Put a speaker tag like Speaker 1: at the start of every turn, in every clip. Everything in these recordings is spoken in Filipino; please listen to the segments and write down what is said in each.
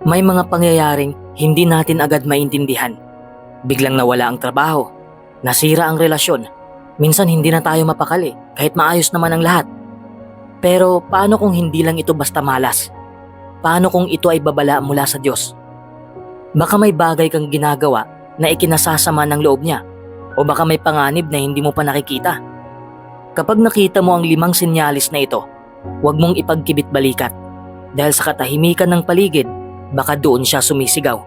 Speaker 1: May mga pangyayaring hindi natin agad maintindihan. Biglang nawala ang trabaho, nasira ang relasyon, minsan hindi na tayo mapakali kahit maayos naman ang lahat. Pero paano kung hindi lang ito basta malas? Paano kung ito ay babala mula sa Diyos? Baka may bagay kang ginagawa na ikinasasama ng loob niya, o baka may panganib na hindi mo pa nakikita. Kapag nakita mo ang 5 sinyalis na ito, huwag mong ipagkibit balikat dahil sa katahimikan ng paligid, baka doon siya sumisigaw.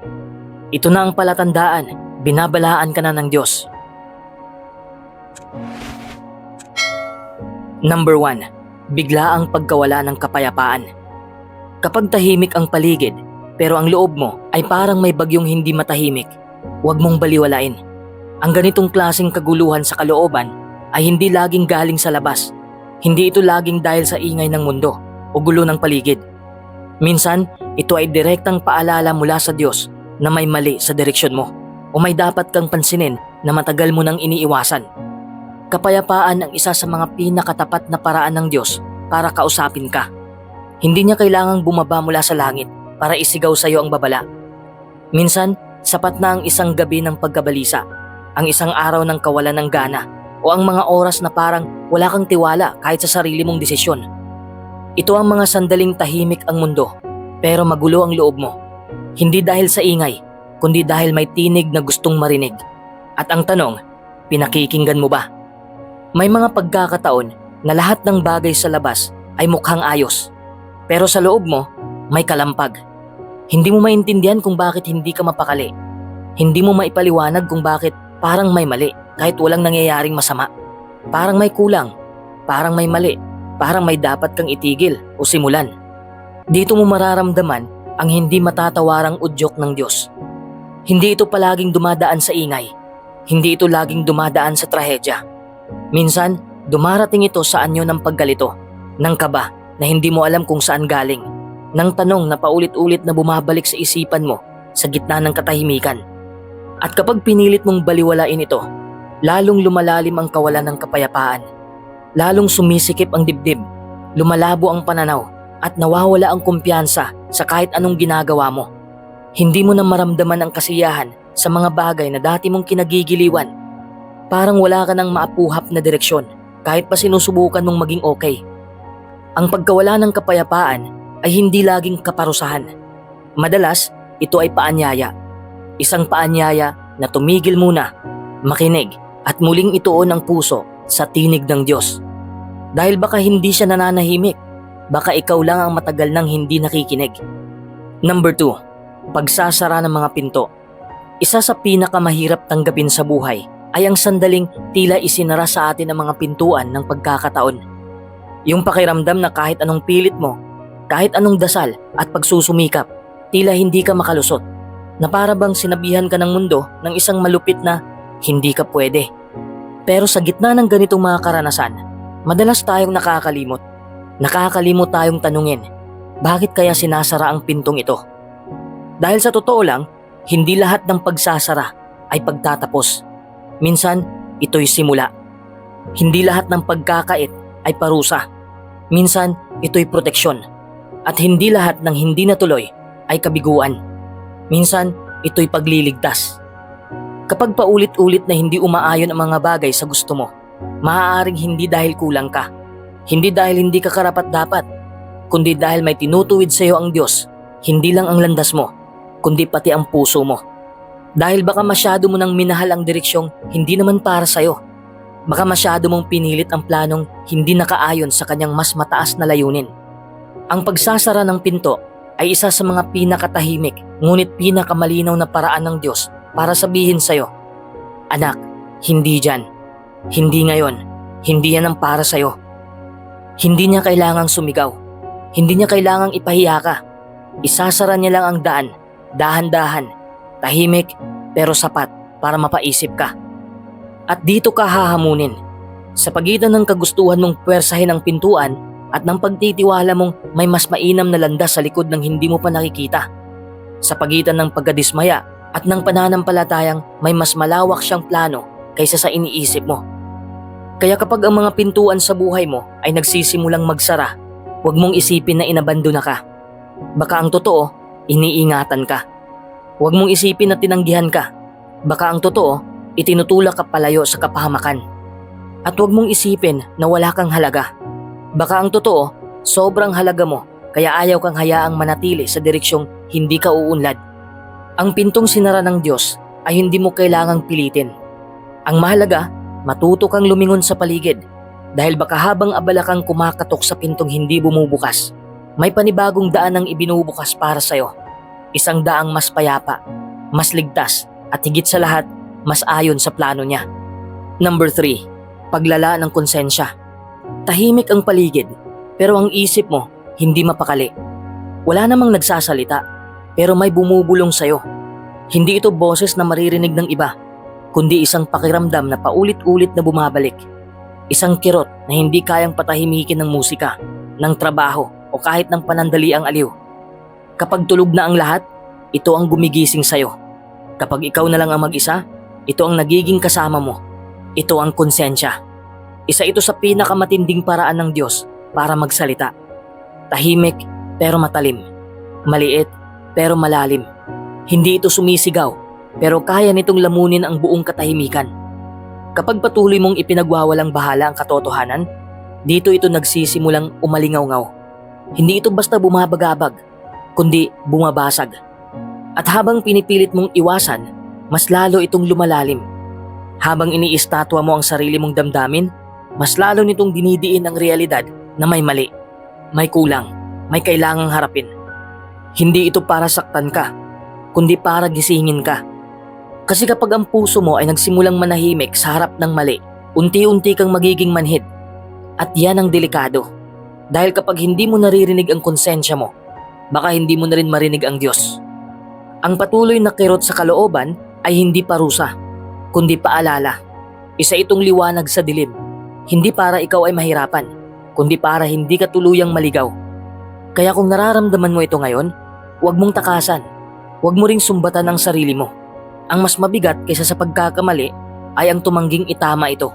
Speaker 1: Ito na ang palatandaan, binabalaan ka na ng Diyos. Number 1. Bigla ang pagkawala ng kapayapaan. Kapag tahimik ang paligid, pero ang loob mo ay parang may bagyong hindi matahimik, huwag mong baliwalain. Ang ganitong klaseng kaguluhan sa kalooban ay hindi laging galing sa labas. Hindi ito laging dahil sa ingay ng mundo o gulo ng paligid. Minsan, ito ay direktang paalala mula sa Diyos na may mali sa direksyon mo o may dapat kang pansinin na matagal mo nang iniiwasan. Kapayapaan ang isa sa mga pinakatapat na paraan ng Diyos para kausapin ka. Hindi niya kailangang bumaba mula sa langit para isigaw sa iyo ang babala. Minsan, sapat na ang isang gabi ng pagkabalisa, ang isang araw ng kawalan ng gana, o ang mga oras na parang wala kang tiwala kahit sa sarili mong desisyon. Ito ang mga sandaling tahimik ang mundo, pero magulo ang loob mo. Hindi dahil sa ingay, kundi dahil may tinig na gustong marinig. At ang tanong, pinakikinggan mo ba? May mga pagkakataon na lahat ng bagay sa labas ay mukhang ayos, pero sa loob mo, may kalampag. Hindi mo maintindihan kung bakit hindi ka mapakali. Hindi mo maipaliwanag kung bakit parang may mali kahit walang nangyayaring masama. Parang may kulang, parang may mali, parang may dapat kang itigil o simulan. Dito mo mararamdaman ang hindi matatawarang udyok ng Diyos. Hindi ito palaging dumadaan sa ingay. Hindi ito laging dumadaan sa trahedya. Minsan, dumarating ito sa anyo ng paggalito, ng kaba na hindi mo alam kung saan galing, ng tanong na paulit-ulit na bumabalik sa isipan mo sa gitna ng katahimikan. At kapag pinilit mong baliwalain ito, lalong lumalalim ang kawalan ng kapayapaan. Lalong sumisikip ang dibdib, lumalabo ang pananaw, at nawawala ang kumpiyansa sa kahit anong ginagawa mo. Hindi mo na maramdaman ang kasiyahan sa mga bagay na dati mong kinagigiliwan. Parang wala ka nang maapuhap na direksyon kahit pa sinusubukan mong maging okay. Ang pagkawala ng kapayapaan ay hindi laging kaparusahan. Madalas, ito ay paanyaya. Isang paanyaya na tumigil muna, makinig, at muling ituon ang puso sa tinig ng Diyos. Dahil baka hindi siya nananahimik, baka ikaw lang ang matagal nang hindi nakikinig. Number 2, pagsasara ng mga pinto. Isa sa pinakamahirap tanggapin sa buhay ay ang sandaling tila isinara sa atin ang mga pintuan ng pagkakataon. Yung pakiramdam na kahit anong pilit mo, kahit anong dasal at pagsusumikap, tila hindi ka makalusot, na para bang sinabihan ka ng mundo ng isang malupit na hindi ka pwede. Pero sa gitna ng ganitong mga karanasan, madalas tayong nakakalimot. Nakakalimot tayong tanungin, bakit kaya sinasara ang pintong ito? Dahil sa totoo lang, hindi lahat ng pagsasara ay pagtatapos. Minsan, ito'y simula. Hindi lahat ng pagkakait ay parusa. Minsan, ito'y proteksyon. At hindi lahat ng hindi natuloy ay kabiguan. Minsan, ito'y pagliligtas. Kapag paulit-ulit na hindi umaayon ang mga bagay sa gusto mo, maaaring hindi dahil kulang ka, hindi dahil hindi ka karapat-dapat, kundi dahil may tinutuwid sa iyo ang Diyos, hindi lang ang landas mo, kundi pati ang puso mo. Dahil baka masyado mo nang minahal ang direksyong hindi naman para sa iyo. Baka masyado mong pinilit ang planong hindi nakaayon sa kanyang mas mataas na layunin. Ang pagsasara ng pinto ay isa sa mga pinakatahimik ngunit pinakamalinaw na paraan ng Diyos para sabihin sa iyo, anak, hindi dyan, hindi ngayon, hindi yan ang para sa iyo. Hindi niya kailangang sumigaw, hindi niya kailangang ipahiya ka. Isasara niya lang ang daan, dahan-dahan, tahimik pero sapat para mapaisip ka. At dito ka hahamunin, sa pagitan ng kagustuhan mong puwersahin ang pintuan at ng pagtitiwala mong may mas mainam na landas sa likod ng hindi mo pa nakikita. Sa pagitan ng pagkadismaya at ng pananampalatayang may mas malawak siyang plano kaysa sa iniisip mo. Kaya kapag ang mga pintuan sa buhay mo ay nagsisimulang magsara, huwag mong isipin na inabandona ka. Baka ang totoo, iniingatan ka. Huwag mong isipin na tinanggihan ka. Baka ang totoo, itinutulak ka palayo sa kapahamakan. At huwag mong isipin na wala kang halaga. Baka ang totoo, sobrang halaga mo kaya ayaw kang hayaang manatili sa direksyong hindi ka uunlad. Ang pintong sinara ng Diyos ay hindi mo kailangang pilitin. Ang mahalaga, matuto kang lumingon sa paligid dahil baka habang abala kang kumakatok sa pintong hindi bumubukas, may panibagong daan ang ibinubukas para sa'yo. Isang daang mas payapa, mas ligtas at higit sa lahat, mas ayon sa plano niya. Number 3, paglala ng konsensya. Tahimik ang paligid pero ang isip mo hindi mapakali. Wala namang nagsasalita pero may bumubulong sa'yo. Hindi ito boses na maririnig ng iba, kundi isang pakiramdam na paulit-ulit na bumabalik. Isang kirot na hindi kayang patahimikin ng musika, ng trabaho o kahit ng panandaliang aliw. Kapag tulog na ang lahat, ito ang gumigising sa'yo. Kapag ikaw na lang ang mag-isa, ito ang nagiging kasama mo. Ito ang konsensya. Isa ito sa pinakamatinding paraan ng Diyos para magsalita. Tahimik pero matalim. Maliit pero malalim. Hindi ito sumisigaw pero kaya nitong lamunin ang buong katahimikan. Kapag patuloy mong ipinagwawalang bahala ang katotohanan, dito ito nagsisimulang umalingaw-ngaw. Hindi ito basta bumabagabag, kundi bumabasag. At habang pinipilit mong iwasan, mas lalo itong lumalalim. Habang iniistatwa mo ang sarili mong damdamin, mas lalo nitong dinidiin ang realidad na may mali, may kulang, may kailangang harapin. Hindi ito para saktan ka, kundi para gisingin ka. Kasi kapag ang puso mo ay nagsimulang manahimik sa harap ng mali, unti-unti kang magiging manhid. At yan ang delikado. Dahil kapag hindi mo naririnig ang konsensya mo, baka hindi mo na rin marinig ang Diyos. Ang patuloy na kirot sa kalooban ay hindi parusa, kundi paalala. Isa itong liwanag sa dilim. Hindi para ikaw ay mahirapan, kundi para hindi ka tuluyang maligaw. Kaya kung nararamdaman mo ito ngayon, huwag mong takasan. Huwag mo ring sumbatan ang sarili mo. Ang mas mabigat kaysa sa pagkakamali ay ang tumangging itama ito.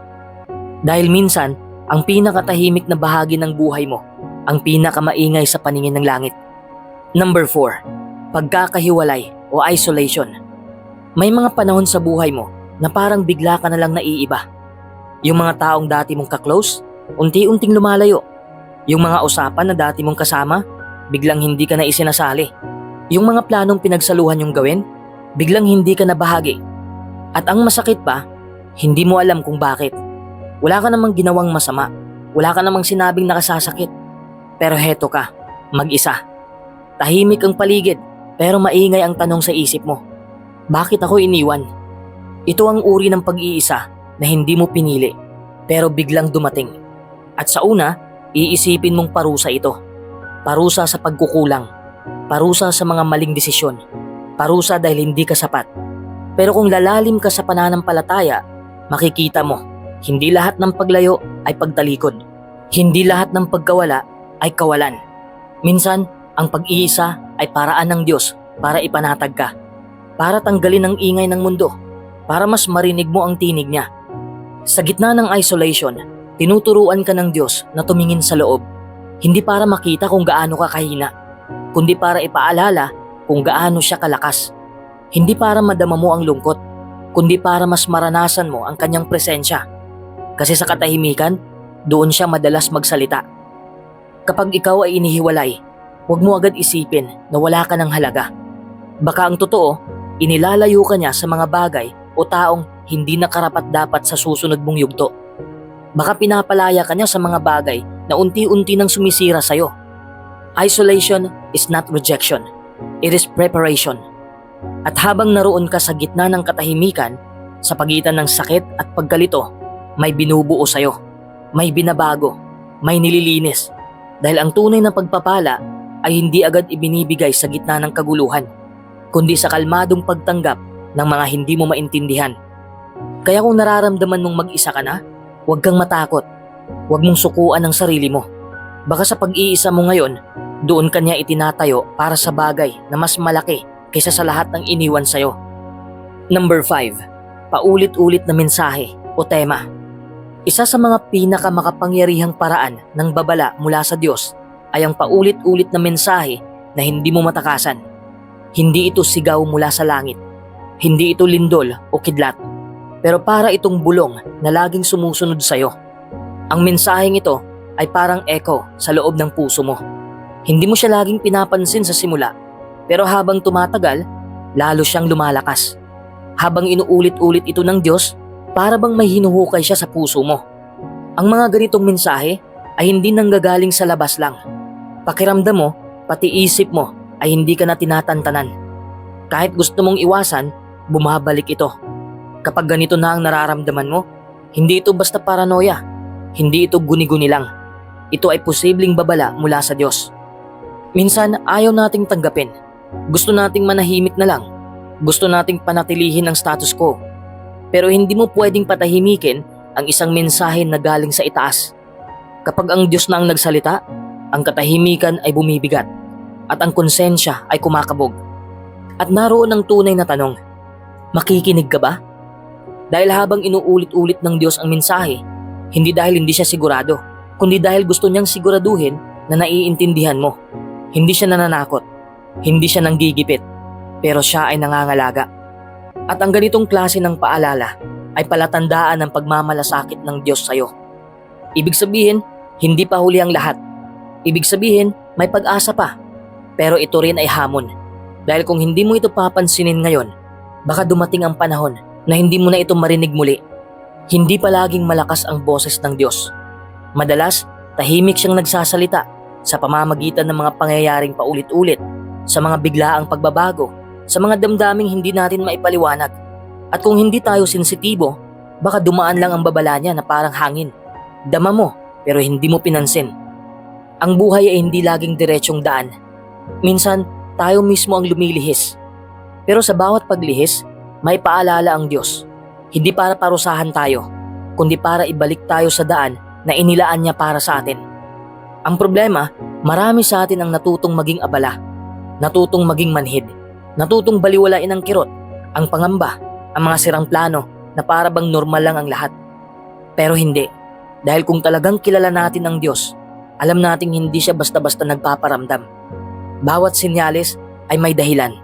Speaker 1: Dahil minsan, ang pinakatahimik na bahagi ng buhay mo, ang pinakamaingay sa paningin ng langit. Number 4, pagkakahiwalay o isolation. May mga panahon sa buhay mo na parang bigla ka na lang naiiba. Yung mga taong dati mong kaklose, unti-unting lumalayo. Yung mga usapan na dati mong kasama, biglang hindi ka na isinasali. Yung mga planong pinagsaluhan yung gawin, biglang hindi ka na bahagi. At ang masakit pa, hindi mo alam kung bakit. Wala ka namang ginawang masama, wala ka namang sinabing nakasasakit. Pero heto ka, mag-isa. Tahimik ang paligid, pero maingay ang tanong sa isip mo. Bakit ako iniwan? Ito ang uri ng pag-iisa na hindi mo pinili, pero biglang dumating. At sa una, iisipin mong parusa ito. Parusa sa pagkukulang. Parusa sa mga maling desisyon. Parusa dahil hindi ka sapat. Pero kung lalalim ka sa pananampalataya, makikita mo, hindi lahat ng paglayo ay pagtalikod. Hindi lahat ng pagkawala ay kawalan. Minsan, ang pag-iisa ay paraan ng Diyos para ipanatag ka. Para tanggalin ang ingay ng mundo. Para mas marinig mo ang tinig niya. Sa gitna ng isolation, tinuturuan ka ng Diyos na tumingin sa loob. Hindi para makita kung gaano ka kahina, kundi para ipaalala kung gaano siya kalakas. Hindi para madama mo ang lungkot, kundi para mas maranasan mo ang kanyang presensya. Kasi sa katahimikan, doon siya madalas magsalita. Kapag ikaw ay inihiwalay, huwag mo agad isipin na wala ka ng halaga. Baka ang totoo, inilalayo ka niya sa mga bagay o taong hindi na karapat-dapat sa susunod mong yugto. Baka pinapalaya ka niya sa mga bagay na unti-unti nang sumisira sa'yo. Isolation is not rejection. It is preparation. At habang naroon ka sa gitna ng katahimikan, sa pagitan ng sakit at pagkalito, may binubuo sa'yo, may binabago, may nililinis. Dahil ang tunay na pagpapala ay hindi agad ibinibigay sa gitna ng kaguluhan, kundi sa kalmadong pagtanggap ng mga hindi mo maintindihan. Kaya kung nararamdaman mong mag-isa ka na, huwag kang matakot. Huwag mong sukuan ang sarili mo. Baka sa pag-iisa mo ngayon, doon ka niya itinatayo para sa bagay na mas malaki kaysa sa lahat ng iniwan sa'yo. Number 5, paulit-ulit na mensahe o tema. Isa sa mga pinakamakapangyarihang paraan ng babala mula sa Diyos ay ang paulit-ulit na mensahe na hindi mo matakasan. Hindi ito sigaw mula sa langit. Hindi ito lindol o kidlat. Pero para itong bulong na laging sumusunod sa'yo. Ang mensaheng ito ay parang echo sa loob ng puso mo. Hindi mo siya laging pinapansin sa simula, pero habang tumatagal, lalo siyang lumalakas. Habang inuulit-ulit ito ng Diyos, para bang may hinuhukay siya sa puso mo. Ang mga ganitong mensahe ay hindi nanggagaling sa labas lang. Pakiramdam mo, pati isip mo ay hindi ka na tinatantanan. Kahit gusto mong iwasan, bumabalik ito. Kapag ganito na ang nararamdaman mo, hindi ito basta paranoia. Hindi ito guni-guni lang. Ito ay posibleng babala mula sa Diyos. Minsan ayaw nating tanggapin. Gusto nating manahimik na lang. Gusto nating panatilihin ang status quo. Pero hindi mo pwedeng patahimikin ang isang mensahe na galing sa itaas. Kapag ang Diyos na ang nagsalita, ang katahimikan ay bumibigat at ang konsensya ay kumakabog. At naroon ang tunay na tanong, makikinig ka ba? Dahil habang inuulit-ulit ng Diyos ang mensahe, hindi dahil hindi siya sigurado, kundi dahil gusto niyang siguraduhin na naiintindihan mo. Hindi siya nananakot, hindi siya nanggigipit, pero siya ay nangangalaga. At ang ganitong klase ng paalala ay palatandaan ng pagmamalasakit ng Diyos sa'yo. Ibig sabihin, hindi pa huli ang lahat. Ibig sabihin, may pag-asa pa. Pero ito rin ay hamon. Dahil kung hindi mo ito papansinin ngayon, baka dumating ang panahon na hindi mo na ito marinig muli. Hindi palaging malakas ang boses ng Diyos. Madalas, tahimik siyang nagsasalita sa pamamagitan ng mga pangyayaring paulit-ulit, sa mga biglaang pagbabago, sa mga damdaming hindi natin maipaliwanag. At kung hindi tayo sensitibo, baka dumaan lang ang babala niya na parang hangin. Dama mo, pero hindi mo pinansin. Ang buhay ay hindi laging diretsyong daan. Minsan, tayo mismo ang lumilihis. Pero sa bawat paglihis, may paalala ang Diyos. Hindi para parusahan tayo, kundi para ibalik tayo sa daan na inilaan niya para sa atin. Ang problema, marami sa atin ang natutong maging abala, natutong maging manhid, natutong baliwalain ang kirot, ang pangamba, ang mga sirang plano na para bang normal lang ang lahat. Pero hindi, dahil kung talagang kilala natin ang Diyos, alam nating hindi siya basta-basta nagpaparamdam. Bawat senyales ay may dahilan,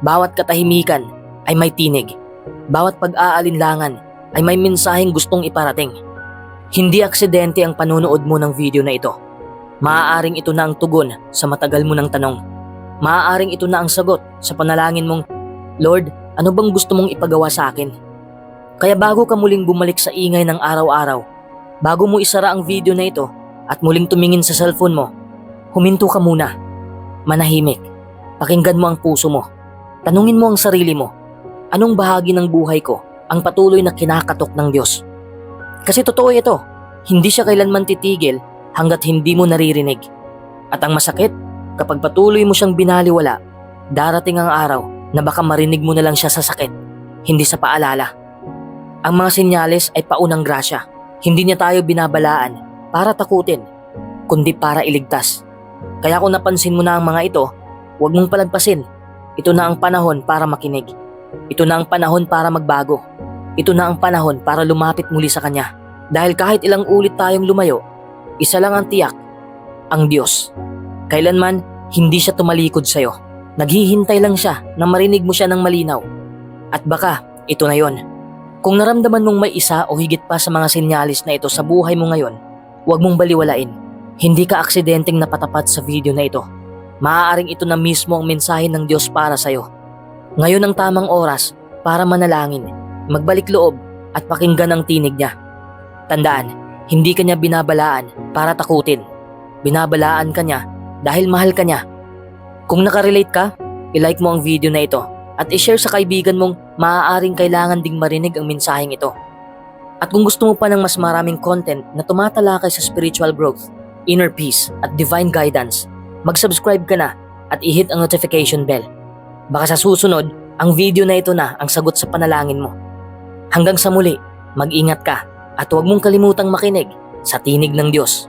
Speaker 1: bawat katahimikan ay may tinig, bawat pag-aalinlangan ay may mensaheng gustong iparating. Hindi aksidente ang panunood mo ng video na ito. Maaaring ito na ang tugon sa matagal mo ng tanong. Maaaring ito na ang sagot sa panalangin mong, Lord, ano bang gusto mong ipagawa sa akin? Kaya bago ka muling bumalik sa ingay ng araw-araw, bago mo isara ang video na ito at muling tumingin sa cellphone mo, huminto ka muna. Manahimik. Pakinggan mo ang puso mo. Tanungin mo ang sarili mo, anong bahagi ng buhay ko ang patuloy na kinakatok ng Diyos? Kasi totoo ito, hindi siya kailanman titigil hanggat hindi mo naririnig. At ang masakit, kapag patuloy mo siyang binaliwala, darating ang araw na baka marinig mo na lang siya sa sakit, hindi sa paalala. Ang mga senyales ay paunang grasya. Hindi niya tayo binabalaan para takutin, kundi para iligtas. Kaya kung napansin mo na ang mga ito, huwag mong palagpasin. Ito na ang panahon para makinig. Ito na ang panahon para magbago. Ito na ang panahon para lumapit muli sa Kanya. Dahil kahit ilang ulit tayong lumayo, isa lang ang tiyak, ang Diyos. Kailanman, hindi siya tumalikod sa'yo. Naghihintay lang siya na marinig mo siya ng malinaw. At baka, ito na yon. Kung naramdaman mong may isa o higit pa sa mga senyalis na ito sa buhay mo ngayon, huwag mong baliwalain. Hindi ka aksidenteng napatapat sa video na ito. Maaaring ito na mismo ang mensahe ng Diyos para sa'yo. Ngayon ang tamang oras para manalangin, magbalik loob at pakinggan ang tinig niya. Tandaan, hindi ka niya binabalaan para takutin. Binabalaan ka niya dahil mahal ka niya. Kung nakarelate ka, i-like mo ang video na ito at i-share sa kaibigan mong maaaring kailangan ding marinig ang mensaheng ito. At kung gusto mo pa ng mas maraming content na tumatalakay sa spiritual growth, inner peace at divine guidance, mag-subscribe ka na at i-hit ang notification bell. Baka sa susunod, ang video na ito na ang sagot sa panalangin mo. Hanggang sa muli, mag-ingat ka at huwag mong kalimutang makinig sa tinig ng Diyos.